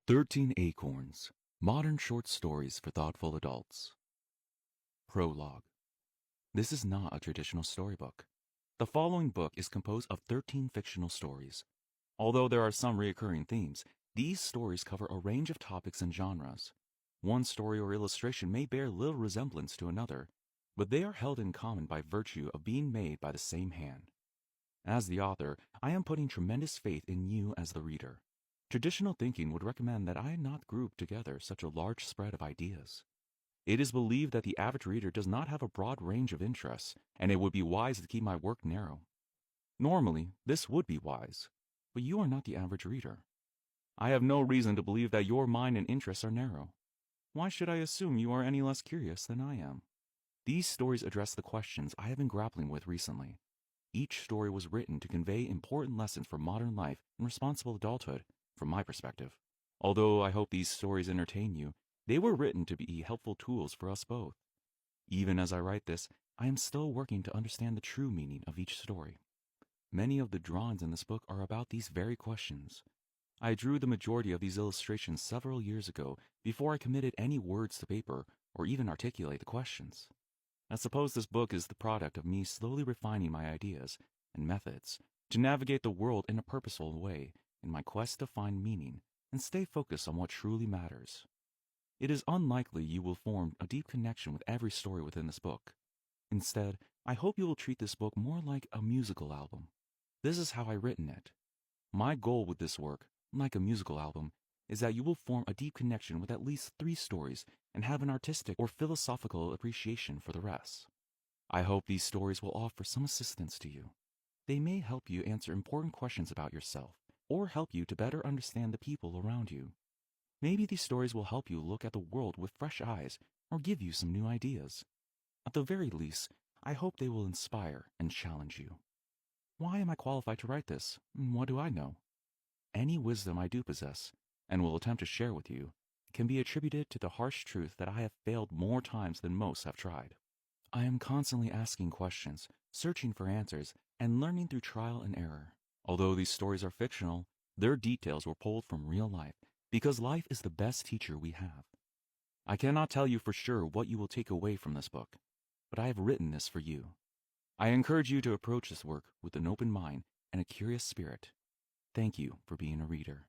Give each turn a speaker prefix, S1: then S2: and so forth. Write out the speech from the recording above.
S1: 13 Acorns, Modern Short Stories for Thoughtful Adults. Prologue. This is not a traditional storybook. The following book is composed of 13 fictional stories. Although there are some recurring themes, these stories cover a range of topics and genres. One story or illustration may bear little resemblance to another, but they are held in common by virtue of being made by the same hand. As the author, I am putting tremendous faith in you as the reader. Traditional thinking would recommend that I not group together such a large spread of ideas. It is believed that the average reader does not have a broad range of interests, and it would be wise to keep my work narrow. Normally, this would be wise, but you are not the average reader. I have no reason to believe that your mind and interests are narrow. Why should I assume you are any less curious than I am? These stories address the questions I have been grappling with recently. Each story was written to convey important lessons for modern life and responsible adulthood, from my perspective. Although I hope these stories entertain you, they were written to be helpful tools for us both. Even as I write this, I am still working to understand the true meaning of each story. Many of the drawings in this book are about these very questions. I drew the majority of these illustrations several years ago before I committed any words to paper or even articulate the questions. I suppose this book is the product of me slowly refining my ideas and methods to navigate the world in a purposeful way in my quest to find meaning and stay focused on what truly matters. It is unlikely you will form a deep connection with every story within this book. Instead, I hope you will treat this book more like a musical album. This is how I've written it. My goal with this work, like a musical album, is that you will form a deep connection with at least 3 stories and have an artistic or philosophical appreciation for the rest. I hope these stories will offer some assistance to you. They may help you answer important questions about yourself, or help you to better understand the people around you. Maybe these stories will help you look at the world with fresh eyes or give you some new ideas. At the very least, I hope they will inspire and challenge you. Why am I qualified to write this? What do I know? Any wisdom I do possess, and will attempt to share with you, can be attributed to the harsh truth that I have failed more times than most have tried. I am constantly asking questions, searching for answers, and learning through trial and error. Although these stories are fictional, their details were pulled from real life, because life is the best teacher we have. I cannot tell you for sure what you will take away from this book, but I have written this for you. I encourage you to approach this work with an open mind and a curious spirit. Thank you for being a reader.